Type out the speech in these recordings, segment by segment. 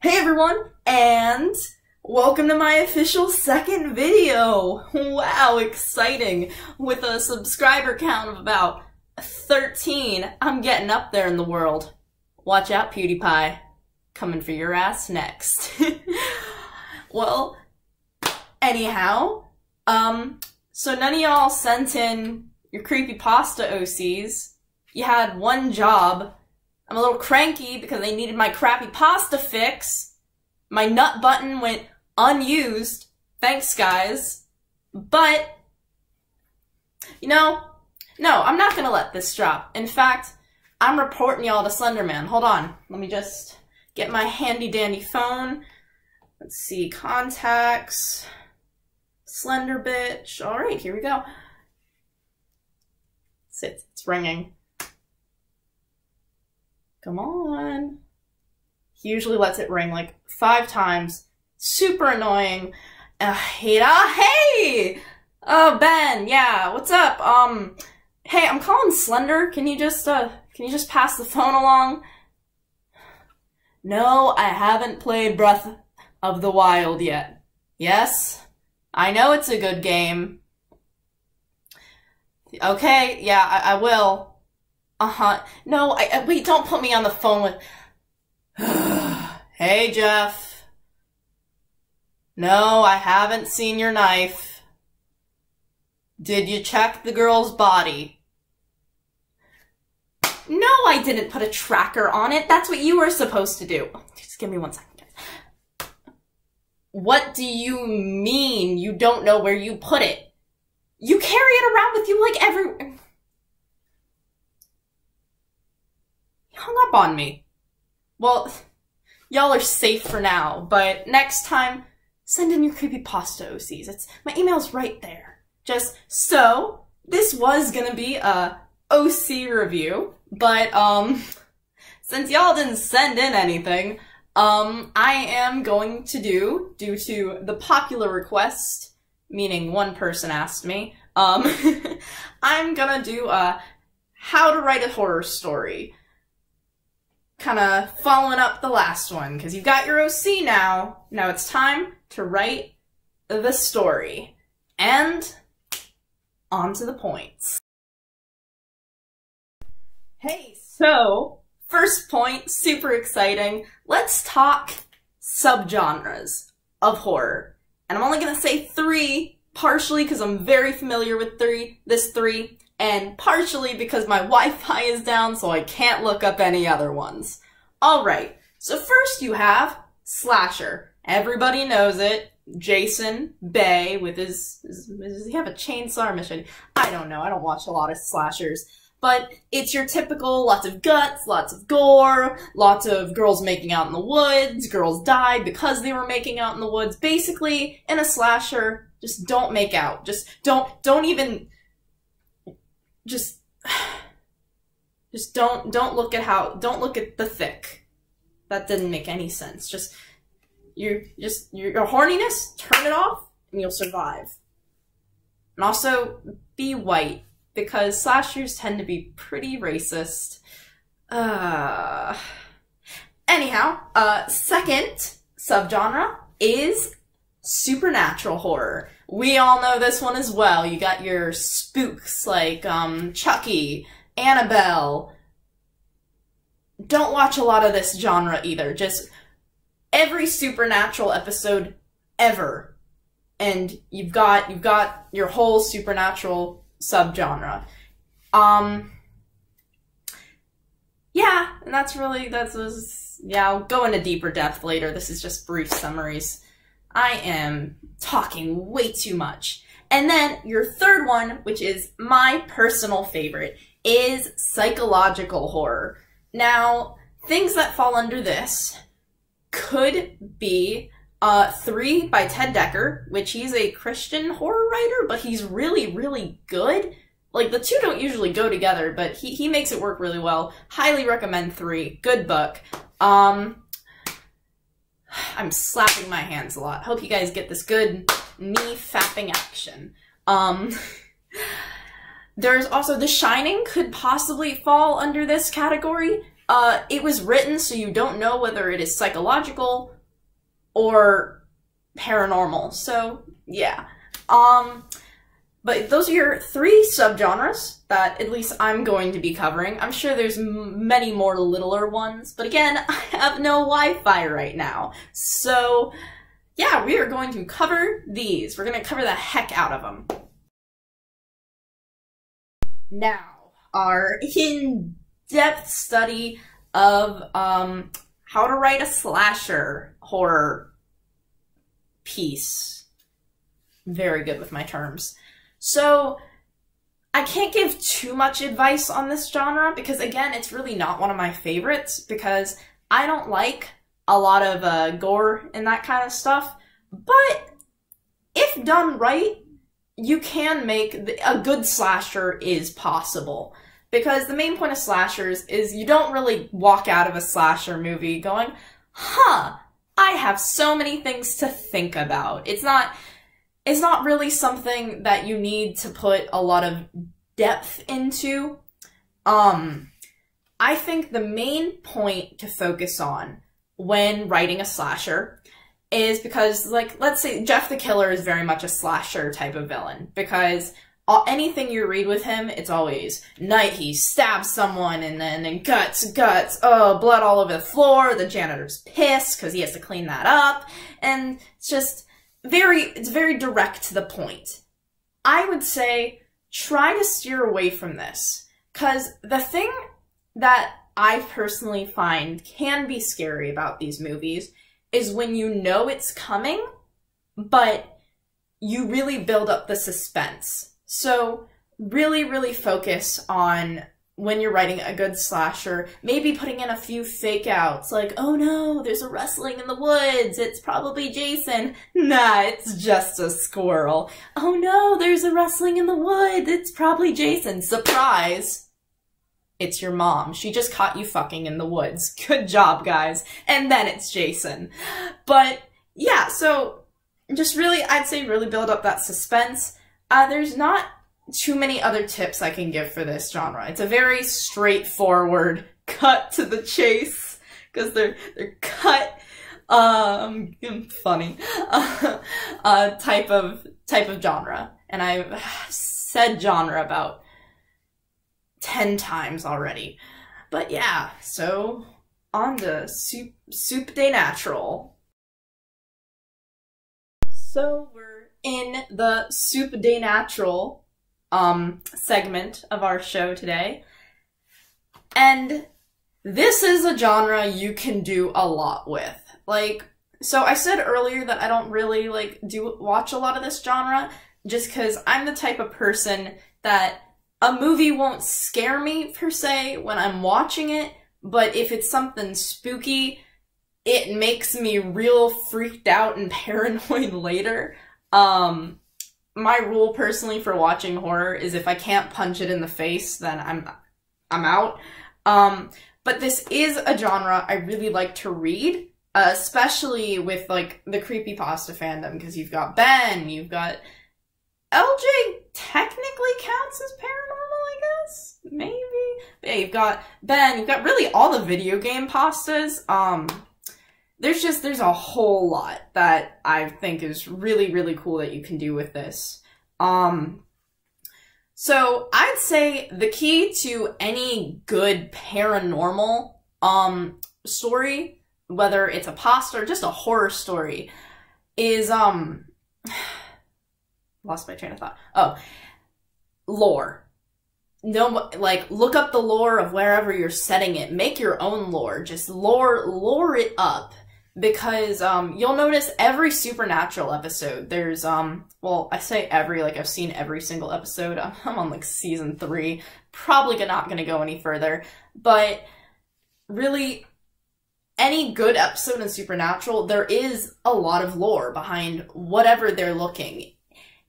Hey everyone, and welcome to my official second video! Wow, exciting! With a subscriber count of about 13, I'm getting up there in the world. Watch out, PewDiePie. Coming for your ass next. Well, anyhow, so none of y'all sent in your creepypasta OCs. You had one job. I'm a little cranky because they needed my crappy pasta fix. My nut button went unused. Thanks, guys. But, you know, no, I'm not gonna let this drop. In fact, I'm reporting y'all to Slenderman. Hold on. Let me just get my handy-dandy phone. Let's see. Contacts. Slender bitch. Alright, here we go. It's ringing. Come on. He usually lets it ring like 5 times. Super annoying. Hey! Oh, Ben, yeah, what's up? Hey, I'm calling Slender. Can you just pass the phone along? No, I haven't played Breath of the Wild yet. Yes? I know it's a good game. Okay, yeah, I will. No, wait, don't put me on the phone with... Hey, Jeff. No, I haven't seen your knife. Did you check the girl's body? No, I didn't put a tracker on it. That's what you were supposed to do. Just give me 1 second, guys. What do you mean you don't know where you put it? You carry it around with you like every... Hung up on me. Well, y'all are safe for now, but next time, send in your creepypasta OCs. My email's right there. Just so, this was gonna be a OC review, but, since y'all didn't send in anything, I am going to due to the popular request, meaning one person asked me, I'm gonna do how to write a horror story. Kind of following up the last one, because you've got your OC now. Now it's time to write the story. And on to the points. Hey, so, first point, super exciting. Let's talk subgenres of horror. And I'm only going to say 3, partially because I'm very familiar with this 3. And partially because my Wi-Fi is down, so I can't look up any other ones. Alright, so first you have slasher. Everybody knows it. Jason Bay with does he have a chainsaw mission? I don't know, I don't watch a lot of slashers. But it's your typical lots of guts, lots of gore, lots of girls making out in the woods, girls died because they were making out in the woods. Basically, in a slasher, just don't make out. Just don't even... Just don't look at look at the thick. That didn't make any sense. Your horniness, turn it off and you'll survive. And also be white, because slashers tend to be pretty racist. Anyhow, second subgenre is supernatural horror. We all know this one as well. You got your spooks like Chucky, Annabelle. Don't watch a lot of this genre either. Just every supernatural episode ever, and you've got your whole supernatural subgenre. Yeah, and yeah, I'll go into deeper depth later. This is just brief summaries. I am talking way too much. And then your third one, which is my personal favorite, is psychological horror. Now, things that fall under this could be 3 by Ted Dekker, which he's a Christian horror writer, but he's really, really good. Like, the two don't usually go together, but he makes it work really well. Highly recommend 3. Good book. I'm slapping my hands a lot. Hope you guys get this good knee fapping action. There's also The Shining could possibly fall under this category. It was written so you don't know whether it is psychological or paranormal. So, yeah. But those are your 3 subgenres that at least I'm going to be covering. I'm sure there's many more littler ones, but again, I have no Wi-Fi right now. So, yeah, we are going to cover these. We're going to cover the heck out of them. Now, our in-depth study of how to write a slasher horror piece. Very good with my terms. So, I can't give too much advice on this genre because, again, it's really not one of my favorites because I don't like a lot of gore and that kind of stuff. But if done right, you can make a good slasher is possible. Because the main point of slashers is you don't really walk out of a slasher movie going, huh, I have so many things to think about. It's not really something that you need to put a lot of depth into. I think the main point to focus on when writing a slasher is because, like, let's say Jeff the Killer is very much a slasher type of villain, because anything you read with him, it's always night, he stabs someone, and then guts, oh, blood all over the floor, the janitor's pissed because he has to clean that up, and it's just it's very direct to the point. I would say try to steer away from this, because the thing that I personally find can be scary about these movies is when you know it's coming, but you really build up the suspense. So really, really focus on when you're writing a good slasher, maybe putting in a few fake outs, like, oh no, there's a rustling in the woods, it's probably Jason. Nah, it's just a squirrel. Oh no, there's a rustling in the woods, it's probably Jason. Surprise! It's your mom. She just caught you fucking in the woods. Good job, guys. And then it's Jason. But yeah, so just really, I'd say really build up that suspense. There's not too many other tips I can give for this genre. It's a very straightforward, cut to the chase, because they're cut, funny, type of genre. And I've said genre about 10 times already. But yeah, so on to Soup de Natural. So we're in the Soup de Natural segment of our show today. And this is a genre you can do a lot with. Like, so I said earlier that I don't really watch a lot of this genre just because I'm the type of person that a movie won't scare me per se when I'm watching it, but if it's something spooky, it makes me real freaked out and paranoid later. My rule personally for watching horror is if I can't punch it in the face, then I'm out. But this is a genre I really like to read, especially with like the creepypasta fandom, because you've got Ben, you've got LJ technically counts as paranormal, I guess? Maybe? But yeah, you've got Ben, you've got really all the video game pastas. There's a whole lot that I think is really, really cool that you can do with this. So I'd say the key to any good paranormal story, whether it's a pasta or just a horror story, is lost my train of thought. Oh, lore. No, like, look up the lore of wherever you're setting it. Make your own lore. Just lore it up. Because, you'll notice every Supernatural episode, there's, well, I say every, like, I've seen every single episode. I'm on, like, season 3. Probably not gonna go any further. But, really, any good episode in Supernatural, there is a lot of lore behind whatever they're looking.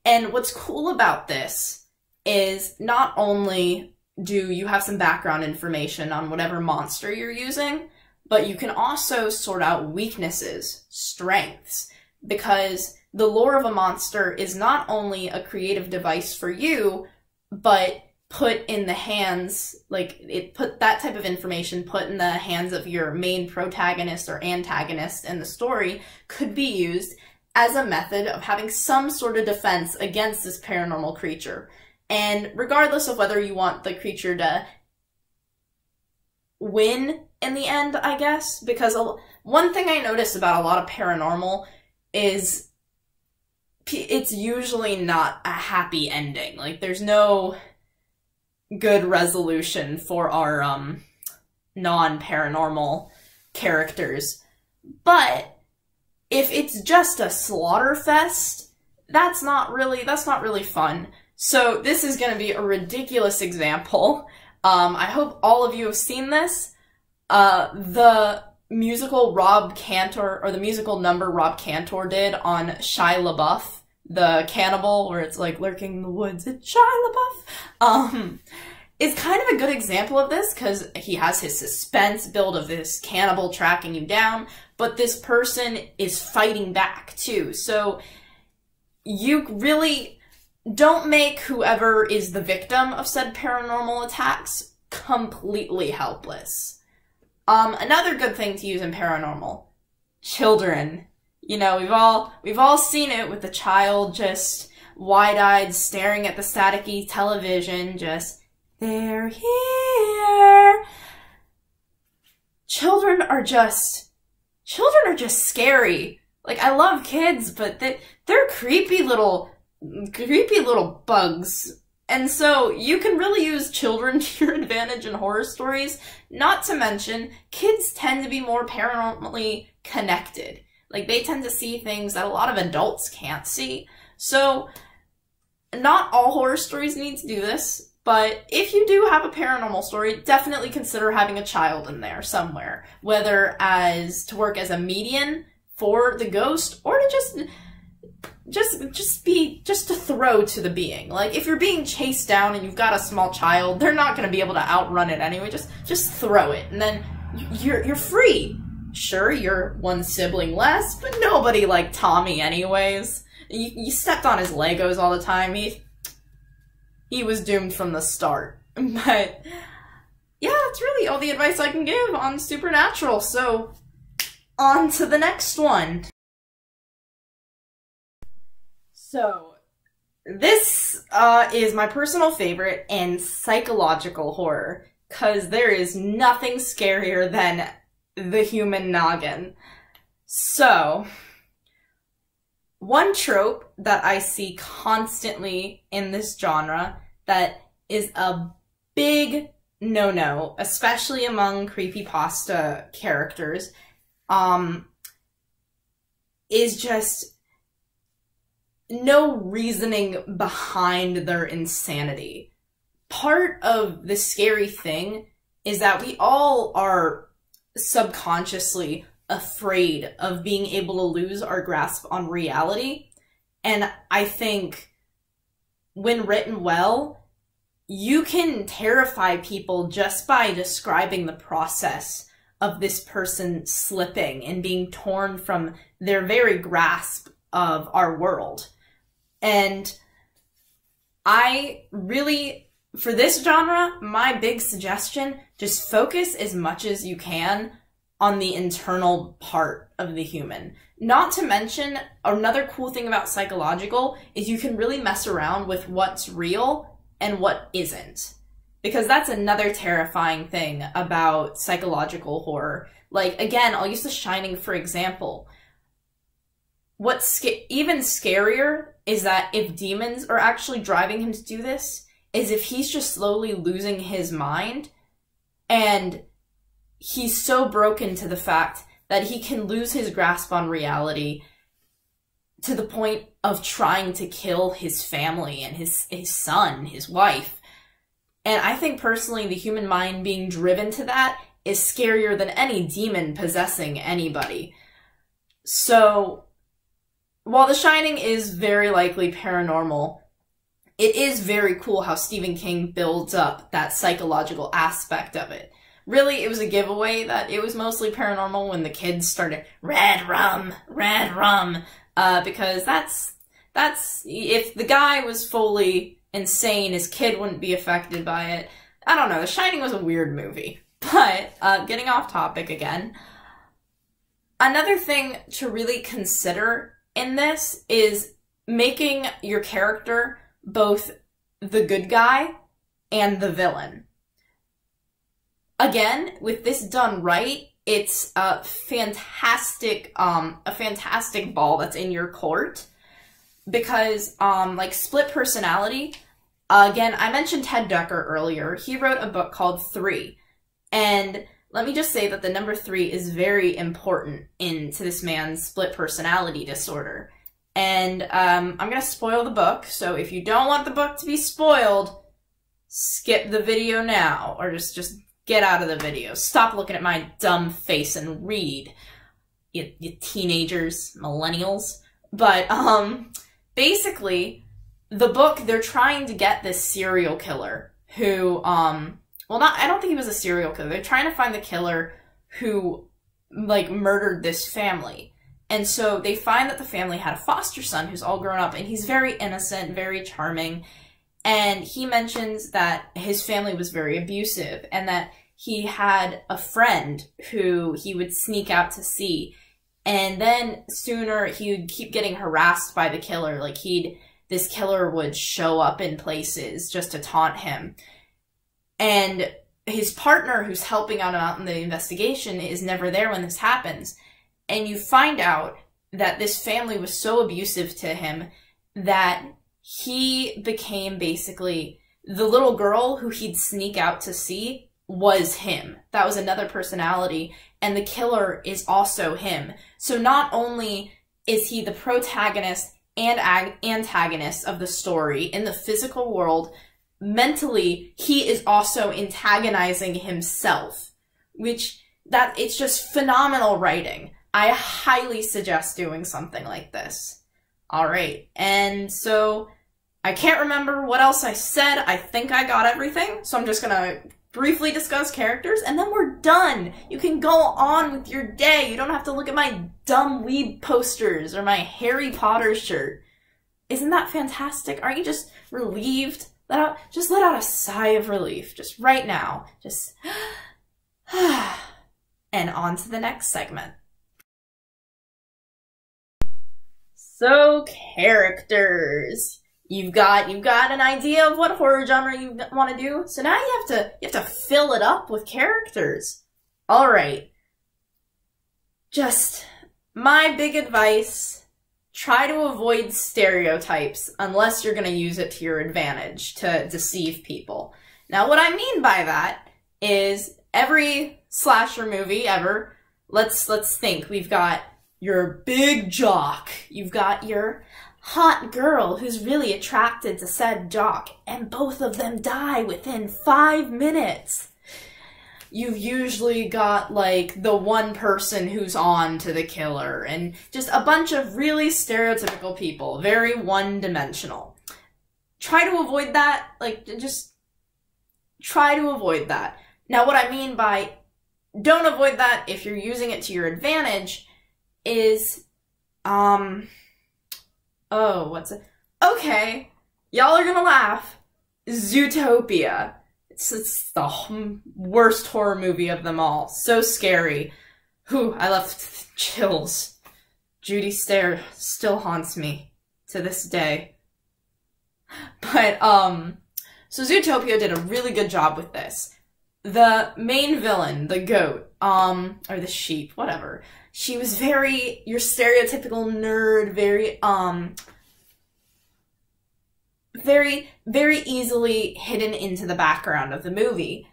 And what's cool about this is not only do you have some background information on whatever monster you're using, but you can also sort out weaknesses, strengths, because the lore of a monster is not only a creative device for you, but put in the hands, that type of information put in the hands of your main protagonist or antagonist in the story could be used as a method of having some sort of defense against this paranormal creature. And regardless of whether you want the creature to win in the end, I guess, because one thing I notice about a lot of paranormal is it's usually not a happy ending. Like, there's no good resolution for our non-paranormal characters. But if it's just a slaughter fest, that's not really fun. So this is going to be a ridiculous example. I hope all of you have seen this. The musical Rob Cantor, or the musical number Rob Cantor did on Shia LaBeouf, the cannibal, where it's like lurking in the woods, it's Shia LaBeouf, is kind of a good example of this, because he has his suspense build of this cannibal tracking you down, but this person is fighting back too. So you really don't make whoever is the victim of said paranormal attacks completely helpless. Another good thing to use in paranormal, children. You know, we've all seen it with the child just wide-eyed staring at the staticky television, just, they're here. Children are just scary. Like, I love kids, but they're creepy little bugs. And so you can really use children to your advantage in horror stories. Not to mention, kids tend to be more paranormally connected. Like, they tend to see things that a lot of adults can't see. So, not all horror stories need to do this, but if you do have a paranormal story, definitely consider having a child in there somewhere. Whether to work as a median for the ghost, or to just to throw to the being. Like, if you're being chased down and you've got a small child, they're not going to be able to outrun it anyway. Just throw it, and then you're free. Sure, you're one sibling less, but nobody liked Tommy anyways. You stepped on his Legos all the time. He was doomed from the start. But yeah, that's really all the advice I can give on Supernatural. So on to the next one. So this is my personal favorite and psychological horror, because there is nothing scarier than the human noggin. So, one trope that I see constantly in this genre that is a big no-no, especially among creepypasta characters, is just no reasoning behind their insanity. Part of the scary thing is that we all are subconsciously afraid of being able to lose our grasp on reality. And I think when written well, you can terrify people just by describing the process of this person slipping and being torn from their very grasp of our world. And I really, for this genre, my big suggestion, just focus as much as you can on the internal part of the human. Not to mention, another cool thing about psychological is you can really mess around with what's real and what isn't. Because that's another terrifying thing about psychological horror. Like, again, I'll use The Shining for example. What's even scarier is that if demons are actually driving him to do this, is if he's just slowly losing his mind, and he's so broken to the fact that he can lose his grasp on reality to the point of trying to kill his family and his son, his wife. And I think personally the human mind being driven to that is scarier than any demon possessing anybody. So, while The Shining is very likely paranormal, it is very cool how Stephen King builds up that psychological aspect of it. Really, it was a giveaway that it was mostly paranormal when the kids started, red rum, because that's, if the guy was fully insane. His kid wouldn't be affected by it. I don't know. The Shining was a weird movie. But, getting off topic again, another thing to really consider in this is making your character both the good guy and the villain. Again, with this done right, it's a fantastic ball that's in your court, because, like, split personality, again, I mentioned Ted Dekker earlier. He wrote a book called 3, and let me just say that the number 3 is very important into this man's split personality disorder. And, I'm gonna spoil the book, so if you don't want the book to be spoiled, skip the video now, or just get out of the video. Stop looking at my dumb face and read, you teenagers, millennials. But, basically, the book, they're trying to get this serial killer who, I don't think he was a serial killer. They're trying to find the killer who, like, murdered this family. And so they find that the family had a foster son who's all grown up, and he's very innocent, very charming. And he mentions that his family was very abusive, and that he had a friend who he would sneak out to see. And then sooner he would keep getting harassed by the killer. Like, this killer would show up in places just to taunt him. And his partner, who's helping out in the investigation, is never there when this happens. And you find out that this family was so abusive to him that he became basically the little girl who he'd sneak out to see was him. That was another personality, and the killer is also him. So not only is he the protagonist and antagonist of the story in the physical world, mentally, he is also antagonizing himself, it's just phenomenal writing. I highly suggest doing something like this. Alright, and so I can't remember what else I said. I think I got everything, so I'm just gonna briefly discuss characters, and then we're done. You can go on with your day. You don't have to look at my dumb weeb posters or my Harry Potter shirt. Isn't that fantastic? Aren't you just relieved? Just let out a sigh of relief, just right now. Just, and on to the next segment. So, characters. You've got an idea of what horror genre you want to do, so now you have to fill it up with characters. All right. Just my big advice: try to avoid stereotypes unless you're going to use it to your advantage to deceive people. Now, what I mean by that is every slasher movie ever. Let's think. We've got your big jock. You've got your hot girl who's really attracted to said jock, and both of them die within 5 minutes. You've usually got, like, the one person who's on to the killer, and just a bunch of really stereotypical people, very one-dimensional. Try to avoid that, like, just try to avoid that. Now, what I mean by don't avoid that if you're using it to your advantage is, oh, what's it? Okay, y'all are gonna laugh. Zootopia. It's the worst horror movie of them all. So scary. Whew, I left chills. Judy's stare still haunts me to this day. But, so Zootopia did a really good job with this. The main villain, the goat, or the sheep, whatever, she was very, your stereotypical nerd, very easily hidden into the background of the movie.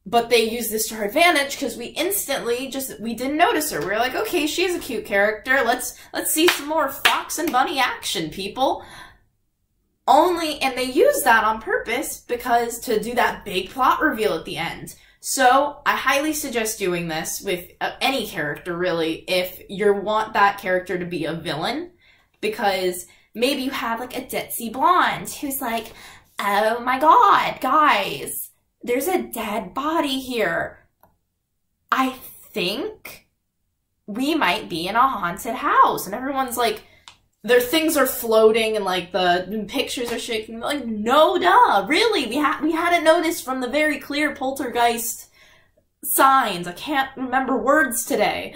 But they used this to her advantage because we instantly we didn't notice her. We were like, okay, she's a cute character. Let's see some more Fox and Bunny action, people. And they used that on purpose because to do that big plot reveal at the end. So I highly suggest doing this with any character, really, if you want that character to be a villain, because maybe you have like a ditzy blonde who's like, oh my god, guys, there's a dead body here. I think we might be in a haunted house. And everyone's like their things are floating and like the pictures are shaking. Like, no, duh, really? We hadn't noticed from the very clear poltergeist signs. I can't remember words today.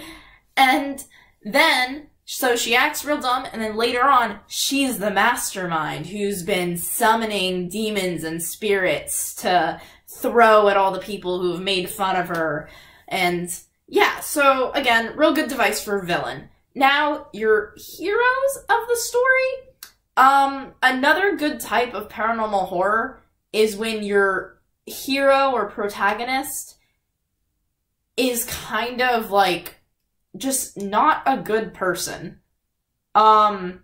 And then, so she acts real dumb, and then later on, she's the mastermind who's been summoning demons and spirits to throw at all the people who've made fun of her. And yeah, so again, real good device for a villain. Now, your heroes of the story. Another good type of paranormal horror is when your hero or protagonist is kind of like just not a good person. Again,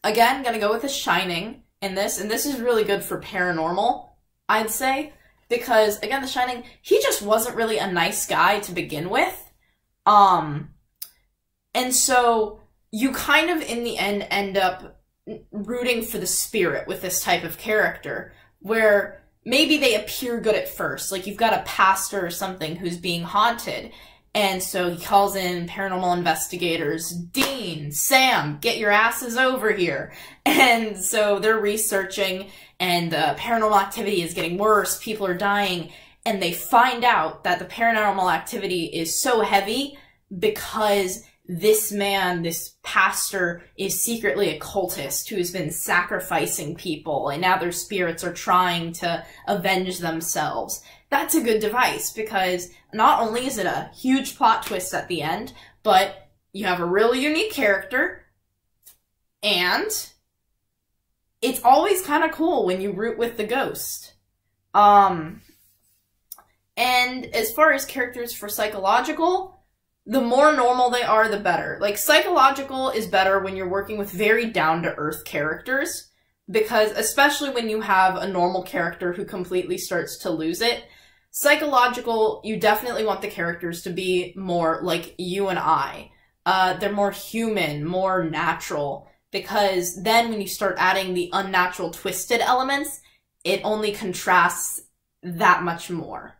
gonna go with The Shining in this, and this is really good for paranormal, I'd say, because again, The Shining, he just wasn't really a nice guy to begin with. And so you kind of, in the end up rooting for the spirit with this type of character, where maybe they appear good at first. Like, you've got a pastor or something who's being haunted, and so he calls in paranormal investigators. Dean, Sam, get your asses over here. And so they're researching, and the paranormal activity is getting worse. People are dying, and they find out that the paranormal activity is so heavy because this man, this pastor, is secretly a cultist who has been sacrificing people, and now their spirits are trying to avenge themselves. That's a good device, because not only is it a huge plot twist at the end, but you have a really unique character, and it's always kind of cool when you root with the ghost. And as far as characters for psychological, the more normal they are, the better. Like, psychological is better when you're working with very down-to-earth characters, because especially when you have a normal character who completely starts to lose it, psychological, you definitely want the characters to be more like you and I. They're more human, more natural, because then when you start adding the unnatural twisted elements, it only contrasts that much more.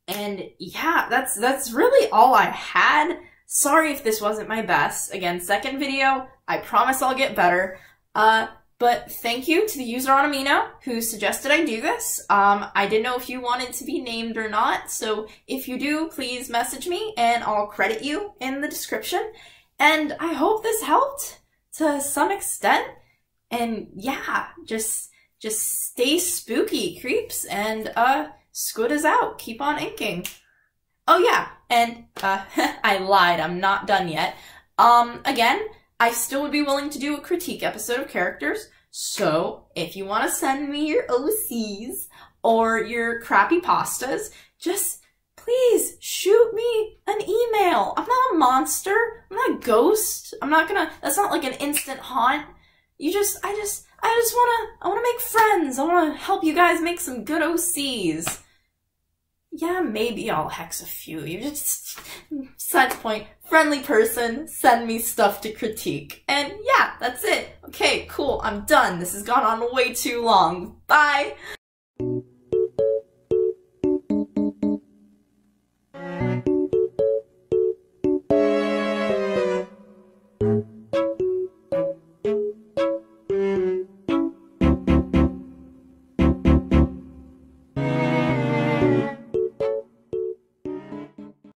And yeah, that's really all I had. Sorry if this wasn't my best. Again, second video. I promise I'll get better. But thank you to the user on Amino who suggested I do this. I didn't know if you wanted to be named or not, so if you do, please message me and I'll credit you in the description. And I hope this helped to some extent. And yeah, just stay spooky, creeps, and Squid is out. Keep on inking. Oh yeah, and I lied. I'm not done yet. Again, I still would be willing to do a critique episode of characters. So if you want to send me your OCs or your crappy pastas, just please shoot me an email. I'm not a monster. I'm not a ghost. I'm not gonna. That's not like an instant haunt. I wanna make friends. I wanna help you guys make some good OCs. Yeah, maybe I'll hex a few. You just, besides the point, friendly person, send me stuff to critique. And yeah, that's it. Okay, cool, I'm done. This has gone on way too long. Bye!